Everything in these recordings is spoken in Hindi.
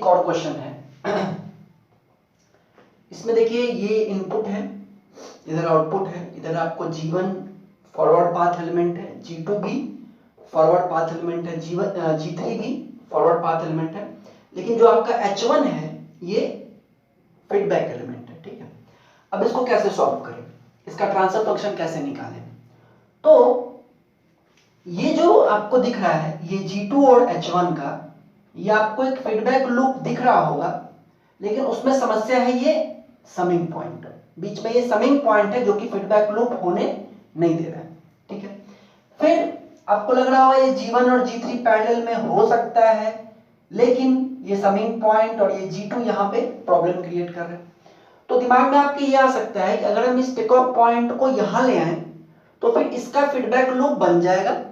एक और क्वेश्चन है। इसमें देखिए ये इनपुट है, इधर आउटपुट है, इधर आपको G1 फॉरवर्ड पाथ एलिमेंट है, G2 भी फॉरवर्ड पाथ एलिमेंट है, G3 भी फॉरवर्ड पाथ एलिमेंट है, लेकिन जो आपका H1 है ये फीडबैक एलिमेंट है। ठीक है, अब इसको कैसे सॉल्व करें, इसका ट्रांसफर फंक्शन कैसे निकालें? तो ये जो आपको दिख रहा है ये G2 और H1 का, ये आपको एक फीडबैक लूप दिख रहा होगा, लेकिन उसमें समस्या है ये समिंग पॉइंट, बीच में ये समिंग पॉइंट है जो कि फीडबैक लूप होने नहीं दे रहा है। ठीक है, फिर आपको लग रहा होगा ये G1 और G3 पैरेलल में हो सकता है, लेकिन ये समिंग पॉइंट और ये G2 यहाँ पे प्रॉब्लम क्रिएट कर रहे हैं। तो दिमाग में आपके ये आ सकता है कि अगर हम इस टेक ऑफ पॉइंट को यहाँ ले आए तो फिर इसका फीडबैक लूप बन जाएगा,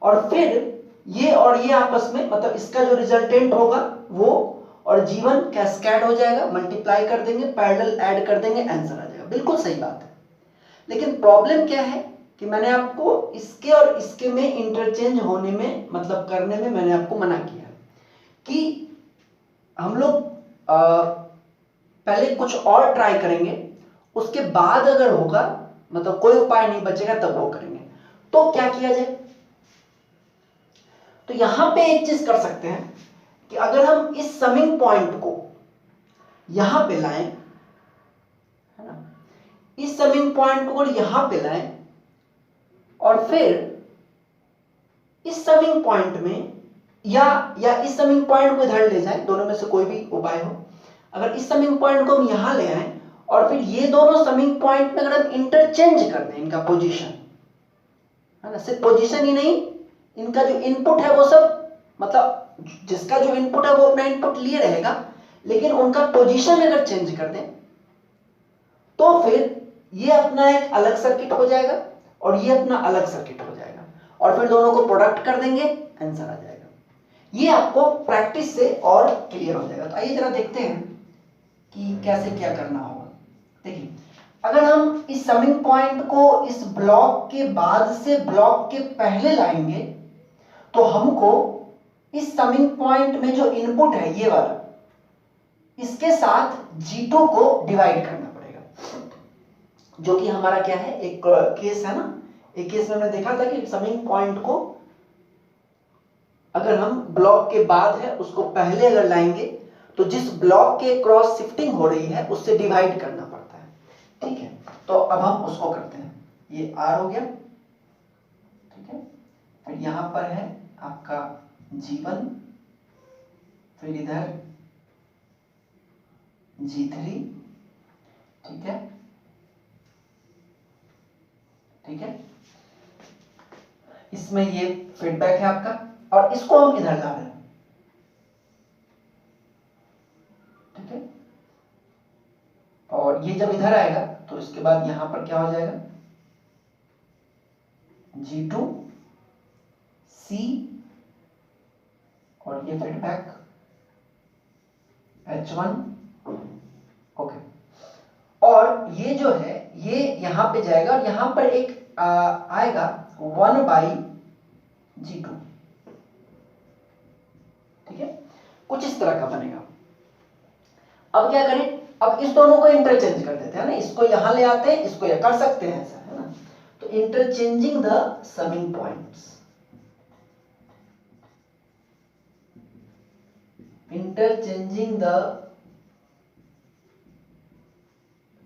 और फिर ये और ये आपस में, मतलब इसका जो रिजल्टेंट होगा वो और G1 कैस्केड हो जाएगा, मल्टीप्लाई कर देंगे, पैरेलल ऐड कर देंगे, आंसर आ जाएगा। बिल्कुल सही बात है, लेकिन प्रॉब्लम क्या है कि मैंने आपको इसके और इसके में इंटरचेंज होने में, मतलब करने में मैंने आपको मना किया कि हम लोग पहले कुछ और ट्राई करेंगे, उसके बाद अगर होगा, मतलब कोई उपाय नहीं बचेगा तब वो करेंगे। तो क्या किया जाए? तो यहां पे एक चीज कर सकते हैं कि अगर हम इस समिंग पॉइंट को यहां पे लाएं, है ना, इस समिंग पॉइंट को यहां पे लाएं और फिर इस समिंग पॉइंट में या इस समिंग पॉइंट को इधर ले जाएं, दोनों में से कोई भी उपाय हो। अगर इस समिंग पॉइंट को हम यहां ले आए और फिर ये दोनों समिंग पॉइंट में अगर हम इंटरचेंज कर दें इनका पोजीशन, है ना, सिर्फ पोजीशन ही नहीं, इनका जो इनपुट है वो सब, मतलब जिसका जो इनपुट है वो अपना इनपुट लिए रहेगा, लेकिन उनका पोजीशन अगर चेंज कर दें तो फिर ये अपना एक अलग सर्किट हो जाएगा और ये अपना अलग सर्किट हो जाएगा, और फिर दोनों को प्रोडक्ट कर देंगे, आंसर आ जाएगा। ये आपको प्रैक्टिस से और क्लियर हो जाएगा। तो आइए जरा देखते हैं कि कैसे क्या करना होगा। देखिए, अगर हम इस समिंग पॉइंट को इस ब्लॉक के बाद से ब्लॉक के पहले लाएंगे तो हमको इस समिंग पॉइंट में जो इनपुट है ये वाला, इसके साथ G2 को डिवाइड करना पड़ेगा, जो कि हमारा क्या है, एक केस है ना। एक केस में हमने देखा था कि समिंग पॉइंट को अगर हम ब्लॉक के बाद है उसको पहले अगर लाएंगे तो जिस ब्लॉक के क्रॉस शिफ्टिंग हो रही है उससे डिवाइड करना पड़ता है। ठीक है, तो अब हम उसको करते हैं। ये R हो गया, ठीक है, फिर यहां पर है आपका G1, फिर इधर G3, ठीक है, ठीक है, इसमें ये फीडबैक है आपका, और इसको हम इधर ला रहे हैं। ठीक है, और ये जब इधर आएगा तो इसके बाद यहां पर क्या हो जाएगा, G2 C और ये फीडबैक H1, ओके, और ये जो है ये यहां पे जाएगा और यहां पर एक आएगा 1/G2। ठीक है, कुछ इस तरह का बनेगा। अब क्या करें, अब इस दोनों को इंटरचेंज कर देते हैं ना, इसको यहां ले आते हैं, इसको यहां कर सकते हैं ऐसा, है ना। तो interchanging the summing points, interchanging the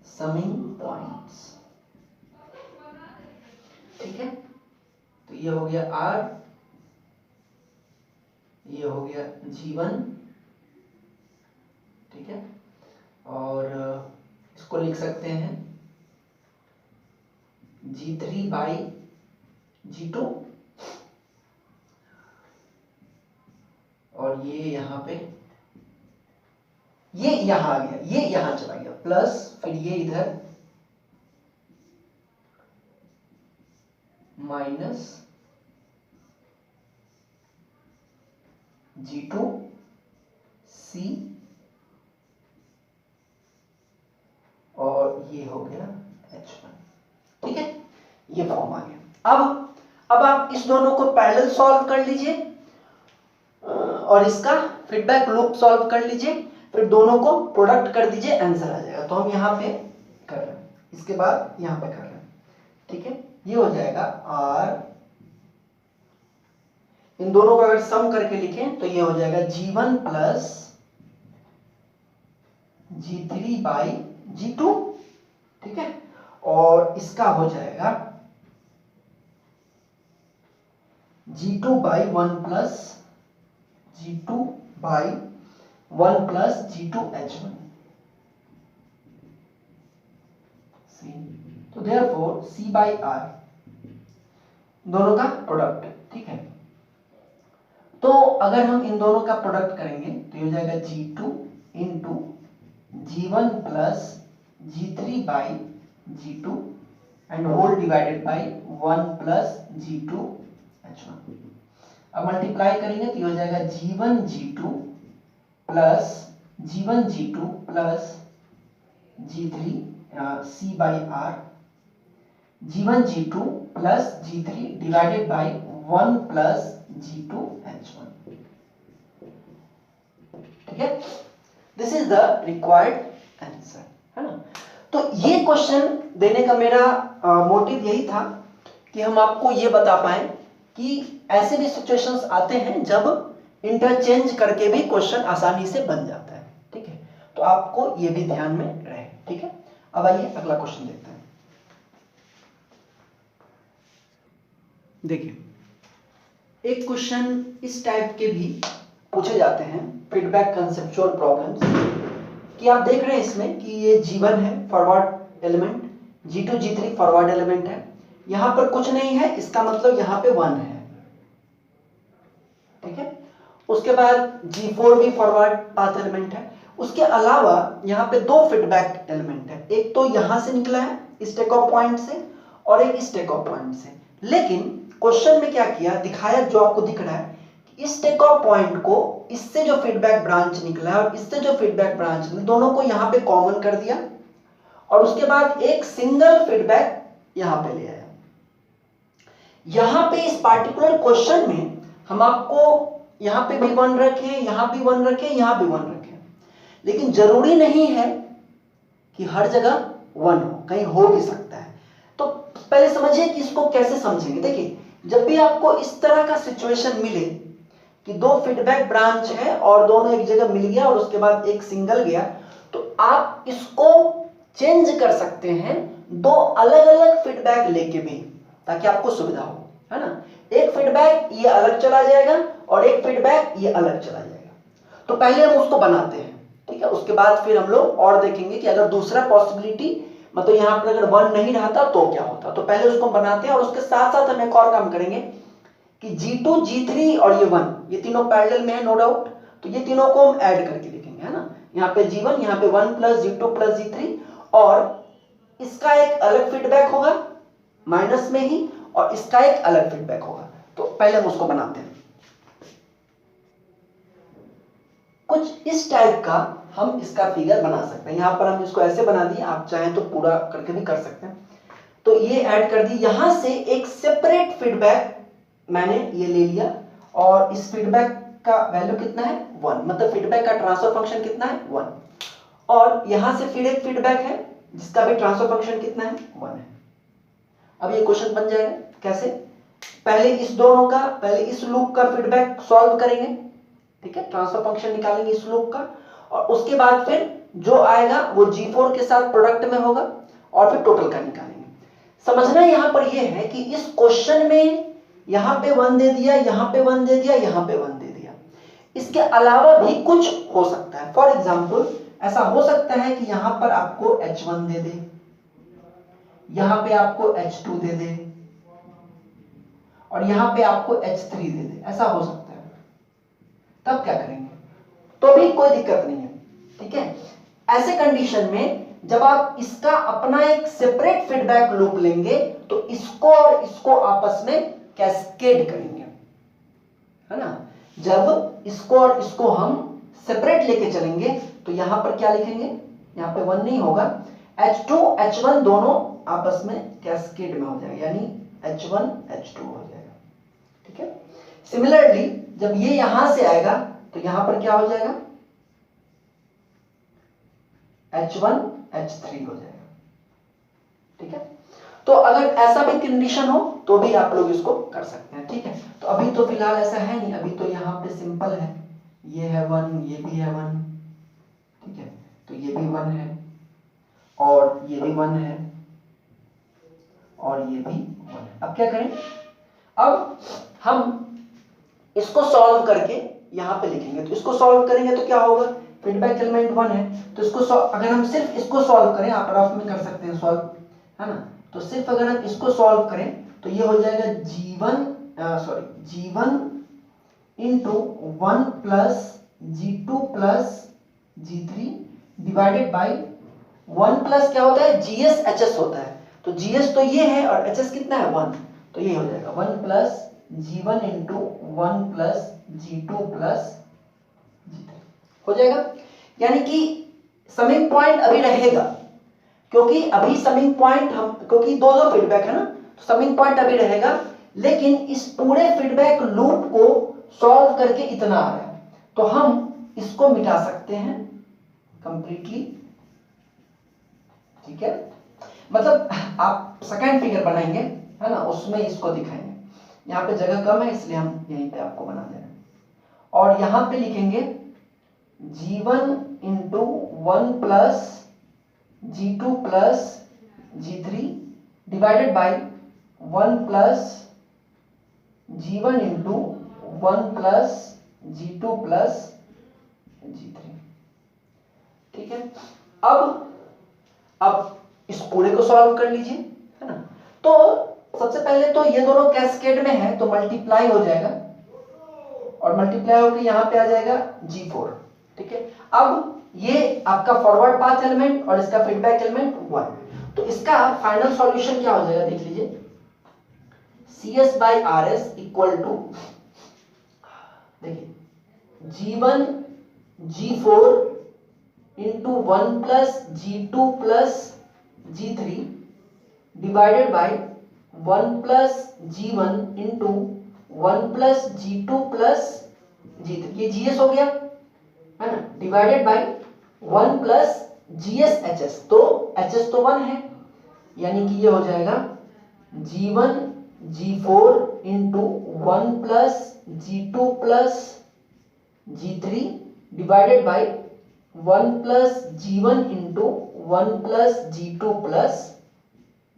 summing points, ठीक है। तो ये हो गया R, ये हो गया G1, ठीक है, और इसको लिख सकते हैं G3/G2, और ये यहां पे, ये यहां आ गया, ये यहां चला गया, प्लस फिर ये इधर माइनस G2 C, और ये हो गया H1। ठीक है, ये फॉर्म आ गया। अब आप इस दोनों को पैरेलल सॉल्व कर लीजिए और इसका फीडबैक लूप सॉल्व कर लीजिए, फिर दोनों को प्रोडक्ट कर दीजिए, आंसर आ जाएगा। तो हम यहाँ पे कर रहे हैं, इसके बाद यहाँ पे कर रहे हैं, ठीक है। ये हो जाएगा और इन दोनों को अगर सम करके लिखें तो ये हो जाएगा G1 plus G3 by G2, ठीक है। और इसका हो जाएगा G2 by 1 plus G2 by 1 plus G2H1 C। तो देयरफॉर C बाई R दोनों का प्रोडक्ट, ठीक है। तो अगर हम इन दोनों का प्रोडक्ट करेंगे तो ये हो जाएगा G2 into G1 plus G3 by G2 and whole divided by 1 plus G2H1। अब मल्टीप्लाई करेंगे तो ये हो जाएगा G1 G2 plus G1 G2 plus G3 C by R, G1 G2 plus G3 divided by 1 plus G2H1, ठीक है। This is the required answer, है ना। तो ये क्वेश्चन देने का मेरा मोटिव यही था कि हम आपको ये बता पाए कि ऐसे भी सिचुएशंस आते हैं जब इंटरचेंज करके भी क्वेश्चन आसानी से बन जाता है, ठीक है। तो आपको ये भी ध्यान में रहे, ठीक है। अब आइए अगला क्वेश्चन देखते हैं। देखिए, एक क्वेश्चन इस टाइप के भी पूछे जाते हैं, फीडबैक कंसेप्चुअल प्रॉब्लम्स, कि आप देख रहे हैं इसमें कि ये G1 है forward element, G2 G3 forward element है, यहां पर कुछ नहीं है, इसका मतलब यहां पे 1 है, ठीक है। उसके बाद G4 भी फॉरवर्ड पाथ एलिमेंट है। उसके अलावा यहां पे दो फीडबैक एलिमेंट है, एक तो यहां से निकला है इस टेक ऑफ पॉइंट से और एक इस टेक ऑफ पॉइंट से। लेकिन क्वेश्चन में क्या किया, दिखाया जो आपको दिख रहा है, इस टेक ऑफ पॉइंट को इससे जो फीडबैक ब्रांच निकला है और इससे जो फीडबैक ब्रांच निकला, दोनों को यहां पे कॉमन कर दिया और उसके बाद एक सिंगल फीडबैक यहां पे ले आया। यहां पे इस पार्टिकुलर क्वेश्चन में हम आपको यहां पे भी 1 रखें, यहां भी 1 रखें, यहां भी 1 रखें, लेकिन जरूरी नहीं है कि हर जगह 1 हो, कहीं हो भी सकता है। तो पहले समझिए कि इसको कैसे समझेंगे। देखिए, जब भी आपको इस तरह का सिचुएशन मिले कि दो फीडबैक ब्रांच है और दोनों एक जगह मिल गया और उसके बाद एक सिंगल गया, तो आप इसको चेंज कर सकते हैं दो अलग अलग फीडबैक लेके भी, ताकि आपको सुविधा हो, है ना। एक फीडबैक ये अलग चला जाएगा और एक फीडबैक ये अलग चला जाएगा। तो पहले हम उसको बनाते हैं, ठीक है। उसके बाद फिर हम लोग और देखेंगे कि अगर दूसरा पॉसिबिलिटी, मतलब यहां पर अगर 1 नहीं रहता तो क्या होता। तो पहले उसको बनाते हैं और उसके साथ साथ हम एक और काम करेंगे कि G2 G3 और ये 1, ये तीनों पैरेलल में है, नो डाउट। तो ये तीनों को हम ऐड करके लिखेंगे, है ना। यहाँ पे G1, यहाँ पे 1 प्लस G2 प्लस G3, और इसका एक अलग फीडबैक होगा माइनस में ही, और इसका एक अलग फीडबैक होगा। तो पहले हम उसको बनाते हैं। कुछ इस टाइप का हम इसका फिगर बना सकते हैं। यहां पर हम इसको ऐसे बना दिए, आप चाहें तो पूरा करके भी कर सकते हैं। तो ये ऐड कर दी, यहां से एक सेपरेट फीडबैक मैंने ये ले लिया और इस फीडबैक का वैल्यू कितना है 1, मतलब फीडबैक का ट्रांसफर फंक्शन कितना है 1, और यहां से फिर एक फीडबैक है जिसका भी ट्रांसफर फंक्शन कितना है 1 है। अब ये क्वेश्चन बन जाएगा कैसे, पहले इस दोनों का, पहले इस लूप का फीडबैक सॉल्व करेंगे, ठीक है, ट्रांसफर फंक्शन निकालेंगे इस लूप का, और उसके बाद फिर जो आएगा वो G4 के साथ प्रोडक्ट में होगा और फिर टोटल का निकालेंगे। समझना यहां पर यह है कि इस क्वेश्चन में यहां पे 1 दे दिया, यहां पे 1 दे दिया, यहां पे 1 दे दिया, इसके अलावा भी कुछ हो सकता है। फॉर एग्जांपल ऐसा हो सकता है कि यहां पर आपको H1 दे दे, यहां पे आपको H2 दे दे और यहां पे आपको H3 दे दे, ऐसा हो सकता है। तब क्या करेंगे, तो भी कोई दिक्कत नहीं है, ठीक है। ऐसे कंडीशन में जब आप इसका अपना एक सेपरेट फीडबैक लूप लेंगे तो इसको और इसको आपस में कैस्केड करेंगे, है ना। जब इसको और इसको हम सेपरेट लेके चलेंगे तो यहां पर क्या लिखेंगे, यहां पे 1 नहीं होगा, H2 H1 दोनों आपस में कैस्केड में हो जाएगा, यानी H1 H2 हो जाएगा, ठीक है। सिमिलरली जब ये यहां से आएगा तो यहां पर क्या हो जाएगा, H1 H3 हो जाएगा। ठीक है, तो अगर ऐसा भी कंडीशन हो तो भी आप लोग इसको कर सकते हैं। ठीक है, तो अभी तो फिलहाल ऐसा है नहीं, अभी तो यहाँ पे सिंपल है, ये है 1, ये भी है 1। ठीक है, तो ये भी 1 है और ये भी 1 है और ये भी 1 है। अब क्या करें, अब हम इसको सॉल्व करके यहाँ पे लिखेंगे। तो इसको सॉल्व करेंगे तो क्या होगा, फीडबैक एलिमेंट 1 है, तो इसको अगर हम सिर्फ इसको सॉल्व करें, आप रफ में कर सकते हैं सॉल्व, है ना, तो सिर्फ अगर हम इसको सॉल्व करें तो ये हो जाएगा G1 into 1 plus G2 plus G3 divided by 1 plus क्या होता है, GS HS होता है, तो GS तो ये है और HS कितना है 1, तो ये हो जाएगा 1 plus G1 into 1 plus G2 plus G3 हो जाएगा। यानी कि समिंग पॉइंट अभी रहेगा, क्योंकि अभी समिंग पॉइंट हम, क्योंकि दो फीडबैक है ना, तो समिंग पॉइंट अभी रहेगा, लेकिन इस पूरे फीडबैक लूप को सॉल्व करके इतना आ रहा है, तो हम इसको मिटा सकते हैं कंप्लीटली। ठीक है, मतलब आप सेकंड फिगर बनाएंगे, है ना, उसमें इसको दिखाएंगे। यहाँ पे जगह कम है इसलिए हम यहीं पे आपको बना दे रहे हैं, और यहाँ पे लिखेंगे G1 into 1 plus G2 plus G3 divided by 1 plus G1 into 1 plus G2 plus G3। ठीक है, अब इस पूरे को सॉल्व कर लीजिए, है ना। तो सबसे पहले तो ये दोनों कैस्केड में है तो मल्टीप्लाई हो जाएगा, और मल्टीप्लाई होकर यहां पे आ जाएगा G4। ठीक है, अब ये आपका फॉरवर्ड पाथ एलिमेंट और इसका फीडबैक एलिमेंट 1, तो इसका फाइनल सॉल्यूशन क्या हो जाएगा, देख लीजिए, CS by RS equal to, देखिए, G1 G4 into 1 plus G2 plus G3 divided by 1 plus G1 into 1 plus G2 plus G3, ये GS हो गया, है ना, divided by 1 plus GS HS, तो HS तो 1 है, यानी कि ये हो जाएगा G1 G4 into 1 plus G2 plus G3 divided by 1 plus G1 into 1 plus G2 plus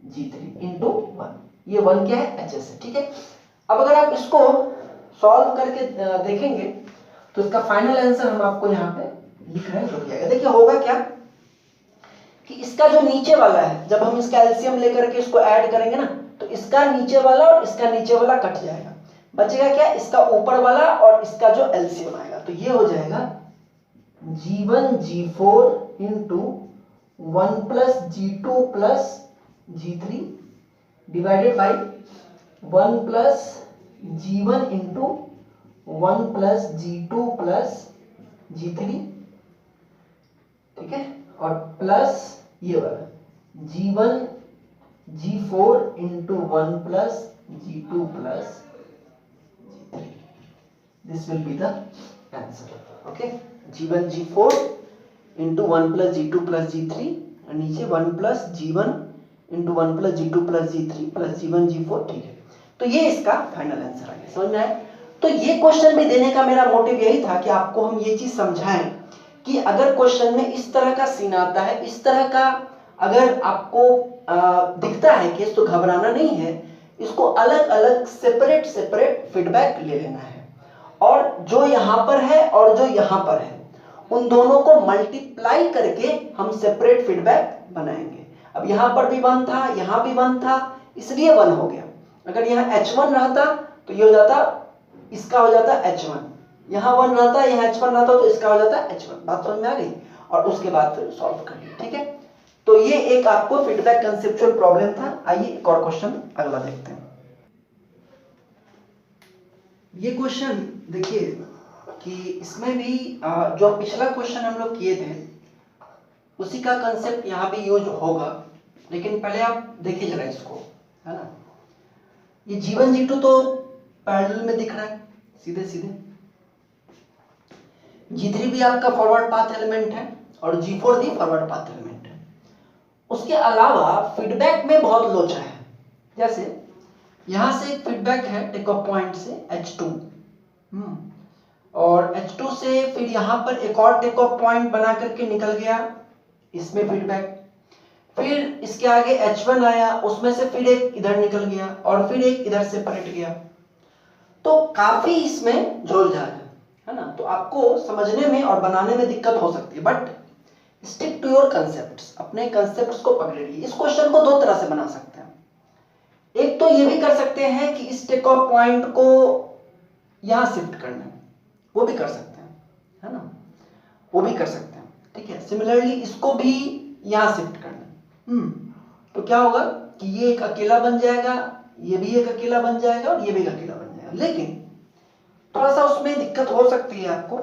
G3 into 1, ये 1 क्या है, HS है। ठीक है, अब अगर आप इसको सॉल्व करके देखेंगे तो इसका फाइनल आंसर हम आपको यहाँ पे लिख रहे हैं, जाएगा। देखिए होगा क्या कि इसका जो नीचे वाला है, जब हम इसका एलसीएम लेकर के इसको ऐड करेंगे ना, तो इसका नीचे वाला और इसका नीचे वाला कट जाएगा, बचेगा क्या, इसका ऊपर वाला और इसका जो एलसीएम आएगा, तो ये हो जाएगा G1 G4 into 1 plus G2 plus G3 divided by 1 plus G1 into 1 plus G2 plus G3। ठीक है, और प्लस ये वाला G1 G4 into 1 plus G2 plus G3, this will be the answer. Okay, G1 G4 into 1 plus G2 plus G3, और नीचे 1 plus G1 into 1 plus G2 plus G3 plus G1 G4। ठीक है, तो ये इसका फाइनल आंसर आ गया, समझ में आया। तो ये क्वेश्चन भी देने का मेरा मोटिव यही था कि आपको हम ये चीज समझाएं कि अगर क्वेश्चन में इस तरह का सीन आता है, इस तरह का अगर आपको दिखता है केस, तो घबराना नहीं है, इसको अलग अलग सेपरेट फीडबैक ले लेना है, और जो यहाँ पर है और जो यहाँ पर है उन दोनों को मल्टीप्लाई करके हम सेपरेट फीडबैक बनाएंगे। अब यहाँ पर भी 1 था, यहाँ भी 1 था, इसलिए 1 हो गया। अगर यहाँ H1 रहता तो ये हो जाता, इसका हो जाता H1, यहाँ 1 रहता, यहाँ H1 रहता, तो इसका हो जाता H1। बात समझ में आ गई, और उसके बाद फिर सॉल्व करिए। ठीक है, तो ये एक आपको फीडबैक कंसेप्चुअल प्रॉब्लम था। आइए एक और क्वेश्चन अगला देखते हैं। ये क्वेश्चन देखिए कि इसमें भी जो पिछला क्वेश्चन हम लोग किए थे उसी का कंसेप्ट यहाँ भी यूज होगा, लेकिन पहले आप देखिए जरा इसको, है ना। ये G1 G2 तो पैरेलल में दिख रहा है सीधे सीधे, G3 भी आपका फॉरवर्ड पाथ एलिमेंट है और G4 भी फॉरवर्ड पाथ एलिमेंट है। उसके अलावा फीडबैक में बहुत लोचा है। जैसे यहां से एक फीडबैक है टेक ऑफ पॉइंट से H2, और H2 से फिर यहां पर एक और टेक ऑफ पॉइंट बना करके निकल गया, इसमें फीडबैक। फिर इसके आगे H1 आया, उसमें से फिर एक इधर निकल गया और फिर एक इधर से पलट गया। तो काफी इसमें झोल-झाल है ना। तो आपको समझने में और बनाने में दिक्कत हो सकती है, but stick to your concepts, अपने कंसेप्ट्स को पकड़े रहिए। इस क्वेश्चन को दो तरह से बना सकते हैं। एक तो ये भी कर सकते हैं कि इस टेक ऑफ पॉइंट को यहां शिफ्ट करना है, वो भी कर सकते हैं, है ना, वो भी कर सकते हैं, ठीक है। सिमिलरली इसको भी यहां शिफ्ट करना है। तो क्या होगा कि ये एक अकेला बन जाएगा, ये भी एक अकेला बन जाएगा और ये भी एक अकेला बन जाएगा। लेकिन थोड़ा सा उसमें दिक्कत हो सकती है आपको,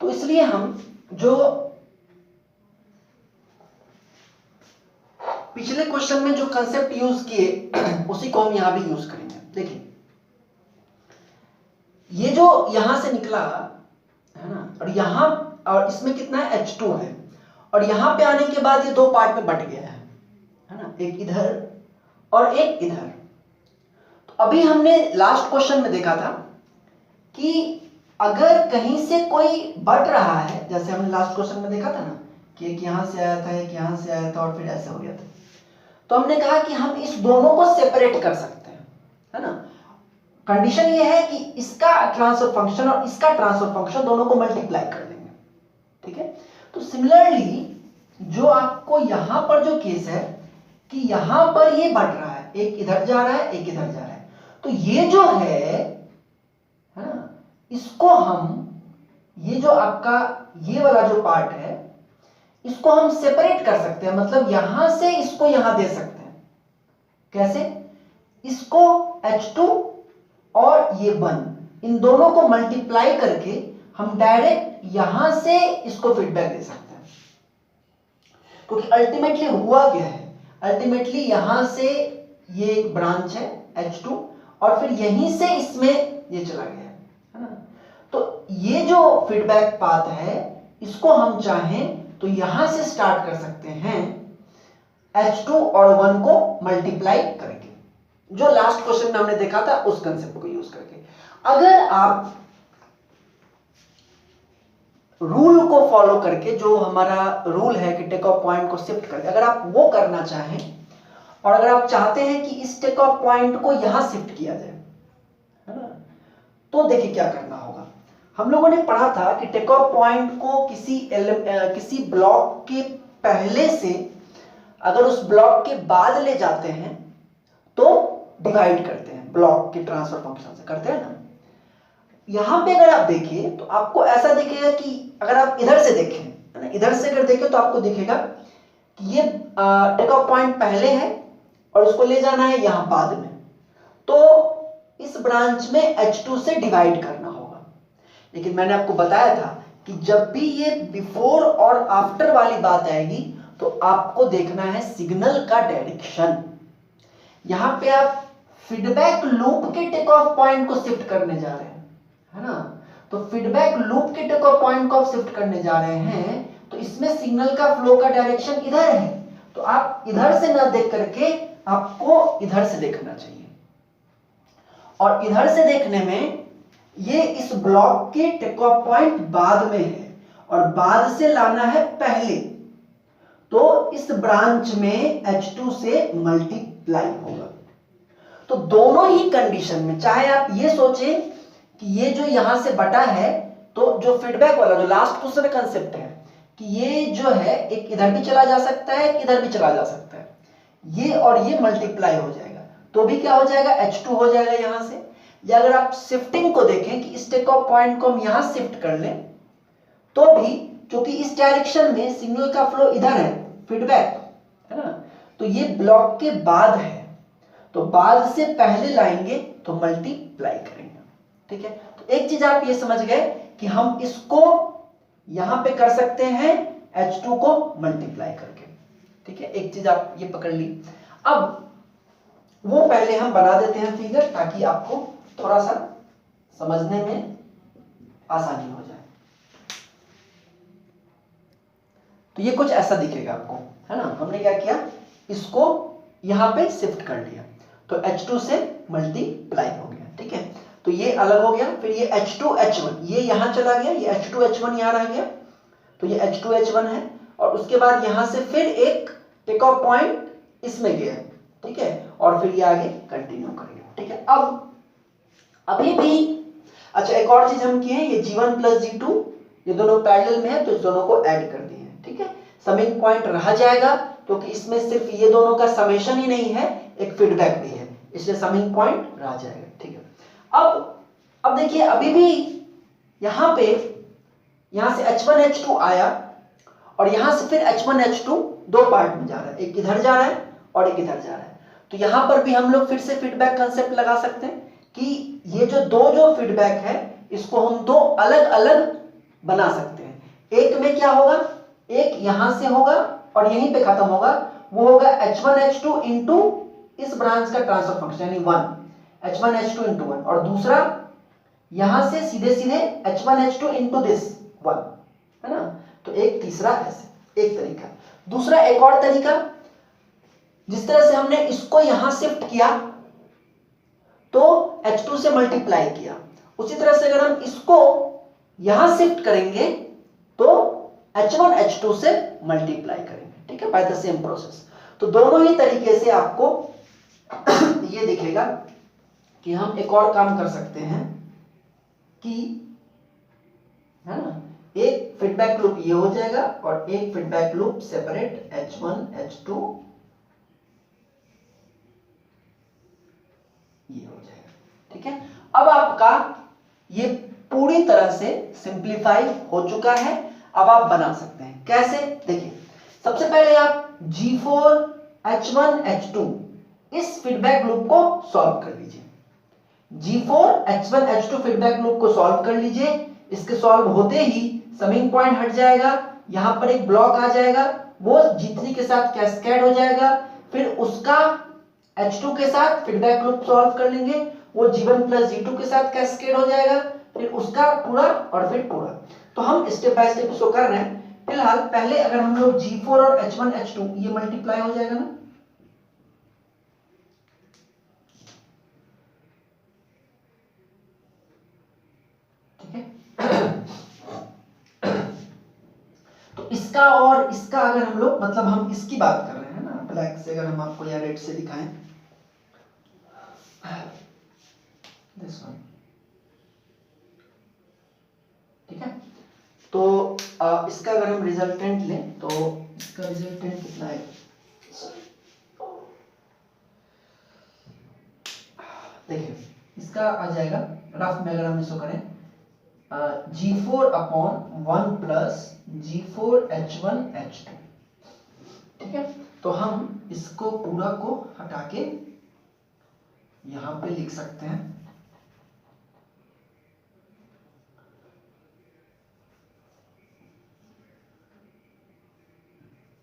तो इसलिए हम जो पिछले क्वेश्चन में जो कंसेप्ट यूज किए उसी को हम यहां भी यूज करेंगे। देखिए ये जो यहां से निकला है ना, और यहां, और इसमें कितना है H2 है, और यहां पे आने के बाद ये दो पार्ट में बट गया है ना, एक इधर और एक इधर। तो अभी हमने लास्ट क्वेश्चन में देखा था कि अगर कहीं से कोई बट रहा है, जैसे हमने लास्ट क्वेश्चन में देखा था ना कि एक यहां से आया था, एक यहां से आया था और फिर ऐसे हो गया था, तो हमने कहा कि हम इस दोनों को सेपरेट कर सकते हैं, है ना। कंडीशन ये है कि इसका ट्रांसफर फंक्शन और इसका ट्रांसफर फंक्शन दोनों को मल्टीप्लाई कर देंगे, ठीक है। तो सिमिलरली जो आपको यहां पर जो केस है कि यहां पर ये बढ़ रहा है, एक इधर जा रहा है, एक इधर जा रहा है, तो ये जो है ना, इसको हम, ये जो आपका ये वाला जो पार्ट है, इसको हम सेपरेट कर सकते हैं। मतलब यहां से इसको यहां दे सकते हैं। कैसे? इसको H2 और ये 1, इन दोनों को मल्टीप्लाई करके हम डायरेक्ट यहां से इसको फीडबैक दे सकते हैं। क्योंकि अल्टीमेटली हुआ क्या है, अल्टीमेटली यहां से ये एक ब्रांच है H2 और फिर यहीं से इसमें ये चला गया है ना। तो ये जो फीडबैक पाथ है, इसको हम चाहें तो यहां से स्टार्ट कर सकते हैं H2 और 1 को मल्टीप्लाई करके, जो लास्ट क्वेश्चन में हमने देखा था उस कंसेप्ट को यूज करके। अगर आप रूल को फॉलो करके, जो हमारा रूल है कि टेक ऑफ पॉइंट को शिफ्ट करके, अगर आप वो करना चाहें और अगर आप चाहते हैं कि इस टेक ऑफ पॉइंट को यहां शिफ्ट किया जाए, है ना, तो देखिए क्या करना होगा। हम लोगों ने पढ़ा था कि टेक ऑफ पॉइंट को किसी ब्लॉक के पहले से अगर उस ब्लॉक के बाद ले जाते हैं तो डिवाइड करते हैं, ब्लॉक के ट्रांसफर फंक्शन से करते हैं ना। यहां पे अगर आप देखिए तो आपको ऐसा दिखेगा कि अगर आप इधर से देखें, है ना, इधर से अगर देखें तो आपको दिखेगा कि ये टेक ऑफ पॉइंट पहले है और उसको ले जाना है यहां बाद में, तो इस ब्रांच में H2 से डिवाइड करना होगा। लेकिन मैंने आपको बताया था कि जब भी ये बिफोर और आफ्टर वाली बात आएगी तो आपको देखना है सिग्नल का डायरेक्शन। यहां पे आप फीडबैक लूप के टेक ऑफ पॉइंट को शिफ्ट करने जा रहे हैं, है ना। तो फीडबैक लूप के टेक ऑफ पॉइंट को आप शिफ्ट करने जा रहे हैं, तो इसमें सिग्नल का फ्लो का डायरेक्शन इधर है, तो आप इधर से ना देख करके आपको इधर से देखना चाहिए। और इधर से देखने में ये इस ब्लॉक के टेक ऑफ पॉइंट बाद में है और बाद से लाना है पहले, तो इस ब्रांच में H2 से मल्टीप्लाई होगा। तो दोनों ही कंडीशन में, चाहे आप ये सोचें कि ये जो यहां से बटा है, तो जो फीडबैक वाला जो लास्ट क्वेश्चन का कंसेप्ट है कि ये जो है एक इधर भी चला जा सकता है, एक इधर भी चला जा सकता है, ये और ये मल्टीप्लाई हो जाएगा, तो भी क्या हो जाएगा, H2 हो जाएगा यहां से। या अगर आप शिफ्टिंग को देखें कि इस टेक ऑफ पॉइंट को हम यहां शिफ्ट कर लें, तो भी क्योंकि इस डायरेक्शन में सिग्नल का फ्लो इधर है, फीडबैक, है ना, तो ये ब्लॉक के बाद है, तो बाद से पहले लाएंगे तो मल्टीप्लाई करेंगे, ठीक है। तो एक चीज आप ये समझ गए कि हम इसको यहां पे कर सकते हैं H2 को मल्टीप्लाई करके, ठीक है। एक चीज आप ये पकड़ ली। अब वो पहले हम बना देते हैं फिगर, ताकि आपको थोड़ा सा समझने में आसानी हो जाए। तो ये कुछ ऐसा दिखेगा आपको, है ना। हमने क्या किया, इसको यहाँ पे शिफ्ट कर लिया, तो H2 से मल्टीप्लाई हो गया, ठीक है। तो ये अलग हो गया, फिर ये H2H1 ये यहाँ चला गया, ये H2H1 यहाँ रह गया, तो ये H2H1 है, और उसके बाद यहाँ से फिर एक टेक ऑफ पॉइंट इसमें गया, ठीक है, और फिर ये आगे कंटिन्यू करेगा, ठीक है। अब अभी भी अच्छा एक और चीज हम किए हैं, ये G1 प्लस G2 ये दोनों पैरेलल में है, तो इस दोनों को ऐड कर दिए हैं, ठीक है। समिंग पॉइंट रह जाएगा क्योंकि इसमें सिर्फ ये दोनों का समेशन ही नहीं है, एक फीडबैक भी है, इसलिए समिंग पॉइंट रह जाएगा, ठीक है। अब देखिए अभी भी यहां पे यहां से H1 H2 आया और यहां से फिर H1 H2 दो पार्ट में जा रहा है, एक इधर जा रहा है और एक इधर जा रहा है। तो यहां पर भी हम लोग फिर से फीडबैक कंसेप्ट लगा सकते हैं कि ये जो फीडबैक है इसको हम दो अलग अलग बना सकते हैं। एक में क्या होगा, एक यहां से होगा और यहीं पे खत्म होगा, वो होगा H1 H2 इंटू इस ब्रांच का ट्रांसफर फंक्शन यानी 1 H1 H2 इंटू 1, और दूसरा यहां से सीधे सीधे H1 H2 इंटू दिस 1, है ना। तो एक तीसरा ऐसे एक तरीका। दूसरा एक और तरीका, जिस तरह से हमने इसको यहां शिफ्ट किया तो H2 से मल्टीप्लाई किया, उसी तरह से अगर हम इसको यहां शिफ्ट करेंगे तो H1 H2 से मल्टीप्लाई करेंगे, ठीक है, बाय द सेम प्रोसेस। तो दोनों ही तरीके से आपको ये दिखेगा कि हम एक और काम कर सकते हैं कि, है ना, एक फीडबैक लूप ये हो जाएगा और एक feedback loop separate H1 H2 ये हो जाएगा, ठीक है। अब आपका ये पूरी तरह से सिंप्लीफाई हो चुका है। अब आप बना सकते हैं, कैसे, देखिए सबसे पहले आप G4 H1 H2 इस फीडबैक लूप को सॉल्व कर लीजिए। G4 H1 H2 feedback loop को सॉल्व कर लीजिए। इसके सॉल्व होते ही समिंग पॉइंट हट जाएगा, यहां पर एक ब्लॉक आ जाएगा, वो G3 के साथ कैस्केड हो जाएगा, फिर उसका H2 के साथ फीडबैक लूप सॉल्व कर लेंगे, वो G1 प्लस G2 के साथ कैस्केड हो जाएगा, फिर उसका पूरा और फिर पूरा। तो हम स्टेप बाय स्टेप इसको कर रहे हैं। फिलहाल पहले अगर हम लोग G4 और H1 H2 ये मल्टीप्लाई हो जाएगा ना, ठीक है। तो इसका और इसका अगर हम लोग मतलब हम इसकी बात कर रहे हैं ना, ब्लैक से अगर हम आपको या रेड से दिखाएं, दिस वन, ठीक है। तो इसका अगर हम रिजल्टेंट लें तो इसका रिजल्टेंट कितना है, देखिए इसका आ जाएगा रफ में अगर हम इसको करें G4 upon 1 plus G4 H1 H2, ठीक है। तो हम इसको पूरा को हटा के यहां पे लिख सकते हैं,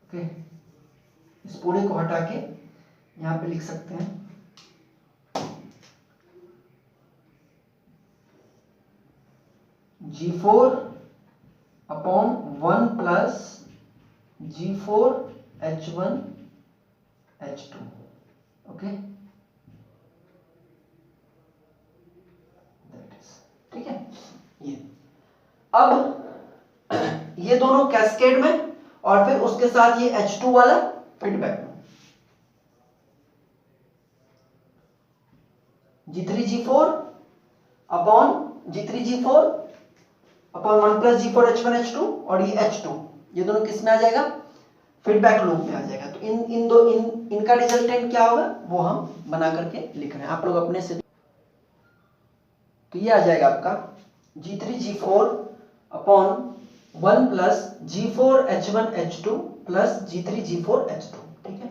ओके। इस पूरे को हटा के यहां पे लिख सकते हैं G4 upon 1 plus G4 H1 H2, okay, ठीक है। ये अब ये दोनों कैस्केड में और फिर उसके साथ ये H2 वाला फीडबैक में, G3G4 upon 1 plus G4 H1 H2 और ये H2 ये दोनों किस में आ जाएगा, फीडबैक लूप में आ जाएगा। तो इनका रिजल्टेंट क्या होगा वो हम बना करके लिख रहे हैं, आप लोग अपने से। तो ये आ जाएगा आपका G3G4 upon 1 plus G4 H1 H2 plus G3G4 H2, ठीक है।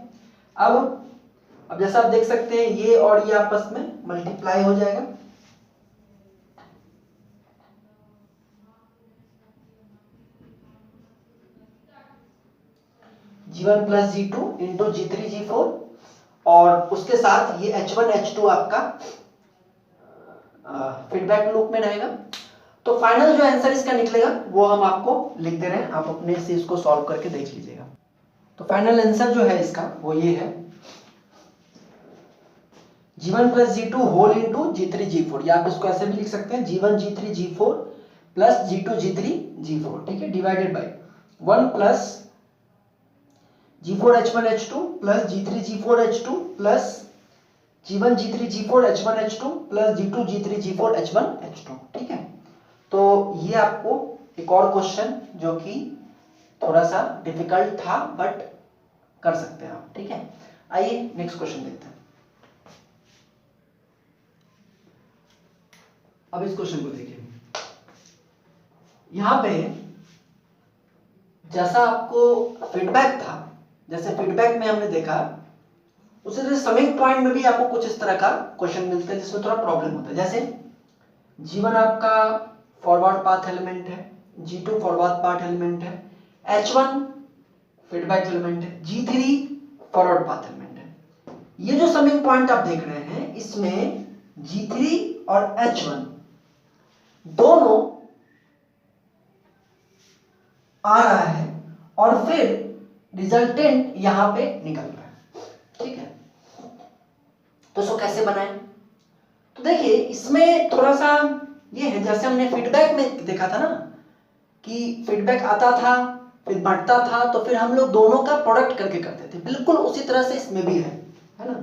अब जैसा आप देख सकते हैं ये और ये आपस में मल्टीप्लाई हो जाएगा, G1 plus G2 into G3G4 और उसके साथ ये H1 H2 आपका फीडबैक लूप में रहेगा। तो फाइनल जो आंसर इसका निकलेगा वो हम आपको लिख दे रहे हैं, आप अपने से इसको सॉल्व करके देख लीजिएगा। तो फाइनल आंसर जो है इसका वो ये है G1 plus G2 whole into G3 G4, या आप इसको ऐसे भी लिख सकते हैं G1 G3 G4 plus G2 G3 G4, ठीक है, divided by 1 plus G4 H1 H2 plus G3 G4 H2 plus G1 G3 G4 H1 H2 plus G2 G3 G4 H1 H2, ठीक है। तो ये आपको एक और क्वेश्चन जो कि थोड़ा सा डिफिकल्ट था बट कर सकते हैं आप, ठीक है। आइए नेक्स्ट क्वेश्चन देखते हैं। अब इस क्वेश्चन को देखिए, यहां पे जैसा आपको फीडबैक था, जैसे फीडबैक में हमने देखा उसी तरह समिंग पॉइंट में भी आपको कुछ इस तरह का क्वेश्चन मिलता है जिसमें थोड़ा प्रॉब्लम होता है। जैसे G1 आपका फॉरवर्ड पाथ एलिमेंट है, G2 फॉरवर्ड पाथ एलिमेंट है, H1 फीडबैक एलिमेंट है, G3 फॉरवर्ड पाथ एलिमेंट है। ये जो समिंग पॉइंट आप देख रहे हैं इसमें G3 और H1 दोनों आ रहा है और फिर रिजल्टेंट यहां पे निकल रहा है, ठीक है। तो इसको कैसे बनाएं? तो देखिए इसमें थोड़ा सा ये है, जैसे हमने फीडबैक में देखा था ना कि फीडबैक आता था फिर बढ़ता था, तो फिर हम लोग दोनों का प्रोडक्ट करके करते थे, बिल्कुल उसी तरह से इसमें भी है ना।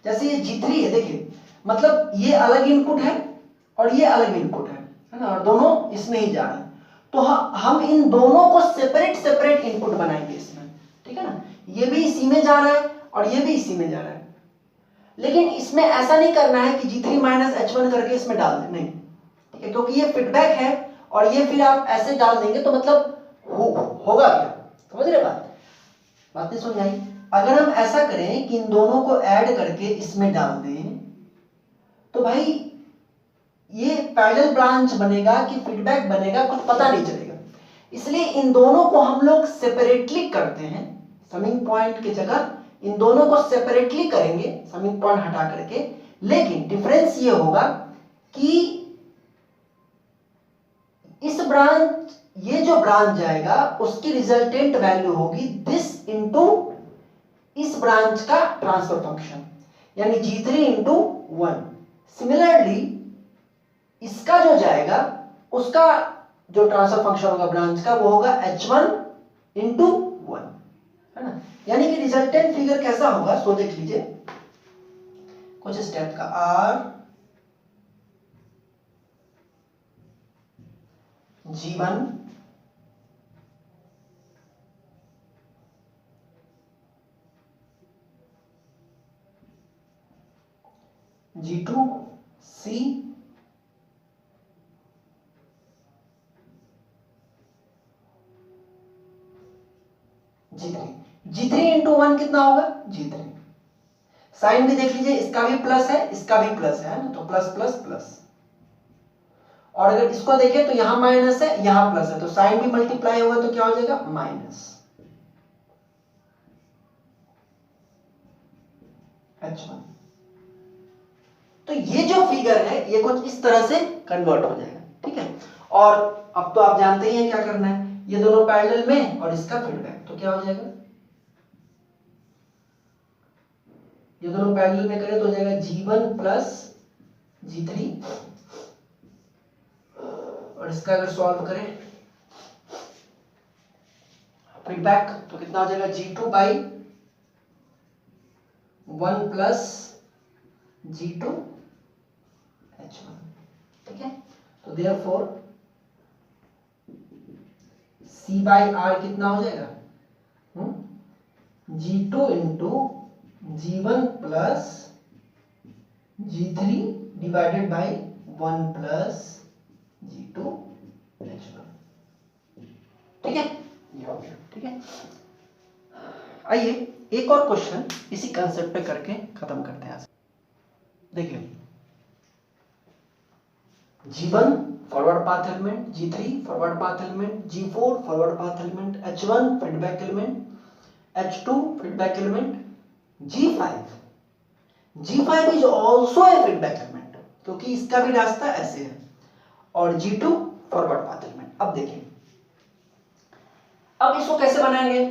जैसे ये G3 है, देखिए मतलब ये अलग इनपुट है और ये अलग इनपुट है ना, और दोनों इसमें ही जा रहे हैं। तो हम इन दोनों को सेपरेट सेपरेट इनपुट बनाएंगे इसमें, ठीक है ना। ये भी इसी में जा रहा है और ये भी इसी में जा रहा है, लेकिन इसमें ऐसा नहीं करना है कि G3 माइनस H1 करके इसमें डाल दें, नहीं, ठीक है, क्योंकि ये फीडबैक है और ये फिर आप ऐसे डाल देंगे तो मतलब होगा क्या, समझ रहे बात नहीं समझ आई। अगर हम ऐसा करें कि इन दोनों को ऐड करके इसमें डाल दें तो भाई ये पैरेलल ब्रांच बनेगा कि फीडबैक बनेगा कुछ पता नहीं चलेगा। इसलिए इन दोनों को हम लोग सेपरेटली करते हैं, समिंग पॉइंट की जगह इन दोनों को सेपरेटली करेंगे समिंग पॉइंट हटा करके, लेकिन डिफरेंस ये होगा कि इस ब्रांच, ये जो ब्रांच जाएगा उसकी रिजल्टेंट वैल्यू होगी दिस इनटू इस ब्रांच का ट्रांसफर फंक्शन, यानी G3 इंटू 1। सिमिलरली इसका जो जाएगा उसका जो ट्रांसफर फंक्शन होगा ब्रांच का वो होगा H1 इंटू 1, है ना। यानी कि रिजल्टेंट फिगर कैसा होगा सो देख लीजिए कुछ स्टेप का, R G1 G2 C G3 into 1 कितना होगा G3। साइन भी देख लीजिए, इसका भी प्लस है इसका भी प्लस है ना, तो प्लस प्लस प्लस। और अगर इसको देखें तो यहां माइनस है यहां प्लस है, तो साइन भी मल्टीप्लाई होगा तो क्या हो जाएगा माइनस H1। तो ये जो फिगर है ये कुछ इस तरह से कन्वर्ट हो जाएगा, ठीक है। और अब तो आप जानते ही हैं क्या करना है, ये दोनों पैरेलल में और इसका फीडबैक, तो क्या हो जाएगा, ये दोनों पैरेलल में करें तो हो जाएगा G1 प्लस G3 और इसका अगर सॉल्व करें फीडबैक तो कितना हो जाएगा G2 by 1 plus G2 H1, ठीक है। तो देयरफॉर C बाई R कितना हो जाएगा G2 into G1 plus G3 divided by 1 plus G2 H1, ठीक है, ये हो गया, ठीक है। आइए एक और क्वेश्चन इसी कंसेप्ट पे करके खत्म करते हैं। देखिए G1 forward path element, G3 forward path element, G4 forward path element, H1 feedback element, H2 feedback element, G5 is also a feedback element क्योंकि इसका भी रास्ता ऐसे है, और G2 फॉरवर्ड पाथ एलिमेंट। अब देखिए, अब इसको कैसे बनाएंगे?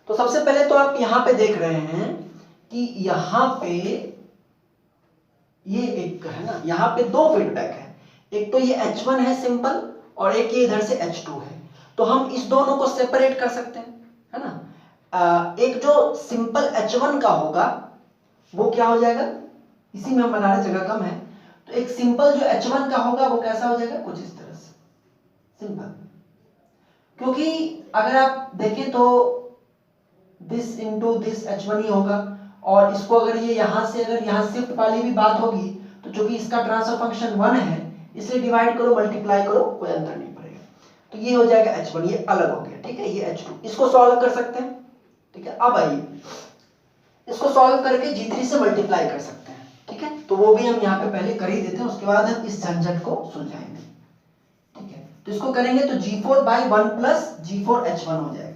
तो सबसे पहले तो आप यहां पे देख रहे हैं कि यहां पे ये एक है ना, यहां पे दो फीडबैक है, एक तो ये H1 है सिंपल और एक ये इधर से H2 है। तो हम इस दोनों को सेपरेट कर सकते हैं, है ना। एक जो सिंपल H1 का होगा वो क्या हो जाएगा, इसी में हम बना रहे, जगह कम है, तो एक सिंपल जो H1 का होगा वो कैसा हो जाएगा, कुछ इस तरह से सिंपल। क्योंकि अगर आप देखें तो दिस इंटू दिस H1 ही होगा, और इसको अगर ये यहां से अगर यहां शिफ्ट वाली भी बात होगी तो चूंकि इसका ट्रांसफर फंक्शन 1 है इसलिए डिवाइड करो मल्टीप्लाई करो कोई अंतर नहीं पड़ेगा, तो ये हो जाएगा H1, ये अलग हो गया, ठीक है, ये H2। इसको सॉल्व कर सकते हैं, ठीक है। अब आइए इसको सॉल्व करके G3 से मल्टीप्लाई कर सकते हैं, ठीक है, तो वो भी हम यहाँ पे पहले कर ही देते हैं, उसके बाद हम इस झंझट को सुलझाएंगे, ठीक है। तो इसको करेंगे तो G4/1 प्लस G4H1 हो जाएगा।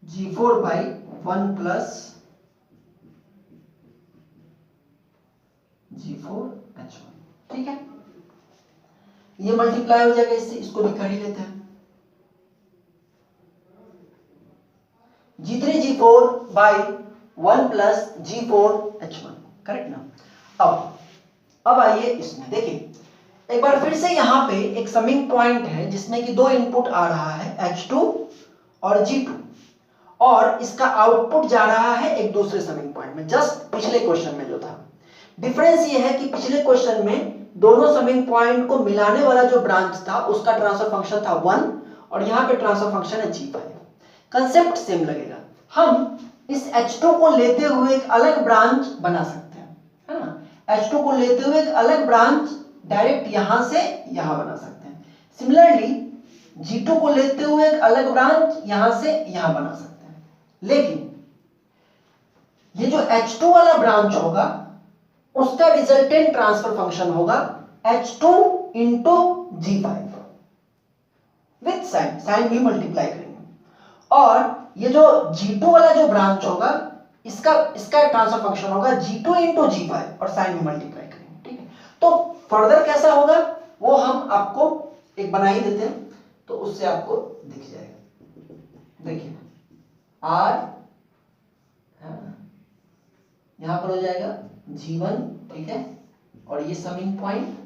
G4/1 प्लस G4H1, ठीक है, ये मल्टीप्लाई हो जाएगा इससे, इसको भी कर ही लेते हैं। G3/1 प्लस G4H1, करेक्ट ना। अब आइए इसमें देखिए, एक बार फिर से यहां पे एक समिंग पॉइंट है जिसमें कि दो इनपुट आ रहा है H2 और G2, और इसका आउटपुट जा रहा है एक दूसरे समिंग पॉइंट में, जस्ट पिछले क्वेश्चन में जो था। डिफरेंस ये है कि पिछले क्वेश्चन में दोनों समिंग पॉइंट को मिलाने वाला जो ब्रांच था उसका ट्रांसफर फंक्शन था 1, और यहां पे ट्रांसफर फंक्शन है G5। कंसेप्ट सेम लगेगा, हम इस H2 को लेते हुए एक अलग ब्रांच बना सकते हैं, है ना। H2 को लेते हुए एक अलग ब्रांच डायरेक्ट यहां से यहां बना सकते हैं। सिमिलरली G2 को लेते हुए एक अलग ब्रांच यहां से यहां बना सकते हैं, लेकिन ये जो H2 वाला ब्रांच होगा उसका रिजल्टेंट ट्रांसफर फंक्शन होगा H2 into G5 with sign, sign भी मल्टीप्लाई करेंगे, और ये जो G2 वाला जो ब्रांच होगा इसका ट्रांसफर फंक्शन होगा G2 इंटू G5 और साइन में मल्टीप्लाई करेंगे, ठीक है। तो फर्दर कैसा होगा वो हम आपको एक बना ही देते हैं, तो उससे आपको दिख जाएगा। देखिए R यहां पर हो जाएगा G1, ठीक है, और ये समिंग पॉइंट,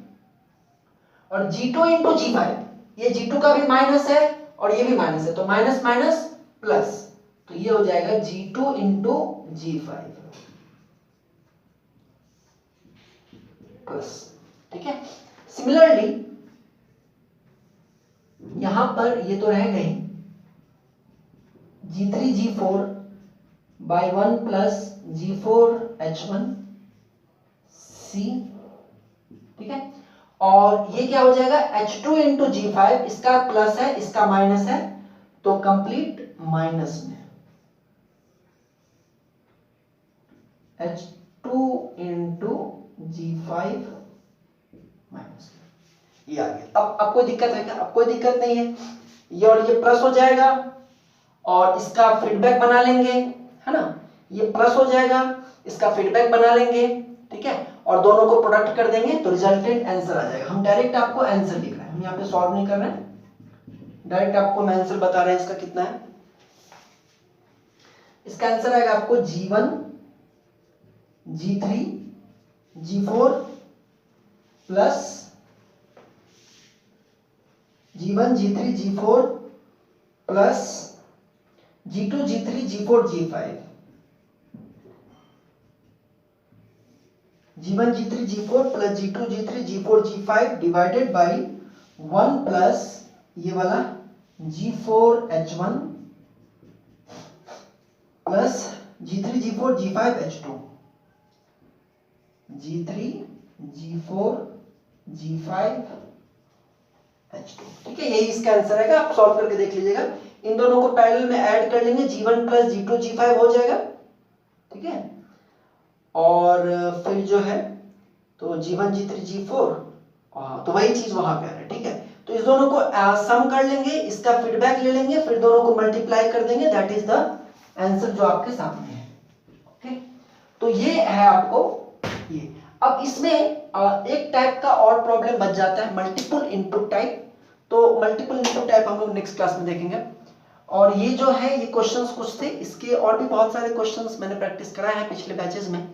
और G2 इंटू G5, ये G2 का भी माइनस है और ये भी माइनस है, तो माइनस माइनस प्लस, तो ये हो जाएगा G2 इंटू G5 प्लस, ठीक है। सिमिलरली यहां पर ये तो रह गई G3/1 प्लस G4H1 C, ठीक है, और ये क्या हो जाएगा H2 इंटू G5, इसका प्लस है इसका माइनस है, तो कंप्लीट माइनस में H2 इंटू G5 माइनस, ये आ गया। अब कोई दिक्कत है क्या? अब कोई दिक्कत नहीं है, ये और ये प्लस हो जाएगा और इसका फीडबैक बना लेंगे, है ना, ये प्लस हो जाएगा इसका फीडबैक बना लेंगे, ठीक है, और दोनों को प्रोडक्ट कर देंगे तो रिजल्टेंट आंसर आ जाएगा। हम डायरेक्ट आपको आंसर लिख रहे हैं, हम यहाँ पे सॉल्व नहीं कर रहे हैं, डायरेक्ट आपको हम आंसर बता रहे हैं इसका कितना है। इसका आंसर आएगा आपको G1 G3 G4 plus G1 G3 G4 plus G2 G3 G4 G5, G1 G3 G4 plus G2 G3 G4 G5 divided by 1 plus ये वाला G4H1 plus G3 G4 G5 H2, G3 G4 G5 H2, ठीक है, यही इसका आंसर आएगा। आप सॉल्व करके देख लीजिएगा, इन दोनों को पैरेलल में ऐड कर लेंगे, G1 प्लस G2 G5 हो जाएगा, ठीक है, और फिर जो है तो G1 G3 G4, तो वही चीज वहां पे आ रहा है, ठीक है। तो इस दोनों को सम कर लेंगे, इसका फीडबैक ले लेंगे, फिर दोनों को मल्टीप्लाई कर देंगे, दैट इज द आंसर जो आपके सामने है। तो ये है आपको ये। अब इसमें एक टाइप का और प्रॉब्लम बच जाता है, मल्टीपल इनपुट टाइप। तो मल्टीपल इनपुट टाइप हम लोग नेक्स्ट क्लास में देखेंगे। और ये जो है ये क्वेश्चंस कुछ थे, इसके और भी बहुत सारे क्वेश्चंस मैंने प्रैक्टिस कराए हैं पिछले बैचेस में,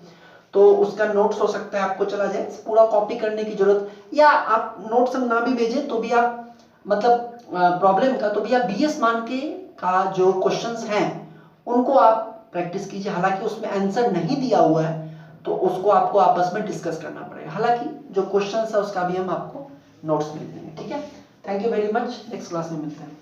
तो उसका नोट्स हो सकता है आपको चला जाए, पूरा कॉपी करने की जरूरत, या आप नोट्स हम ना भी भेजें तो भी आप मतलब प्रॉब्लम का तो भी आप बीएस मान के का जो क्वेश्चंस हैं उनको आप प्रैक्टिस कीजिए। हालांकि उसमें आंसर नहीं दिया हुआ है तो उसको आपको आपस में डिस्कस करना पड़ेगा। हालांकि जो क्वेश्चंस है उसका भी हम आपको नोट्स मिल जाएंगे। ठीक है, thank you very much, next class में मिलते हैं।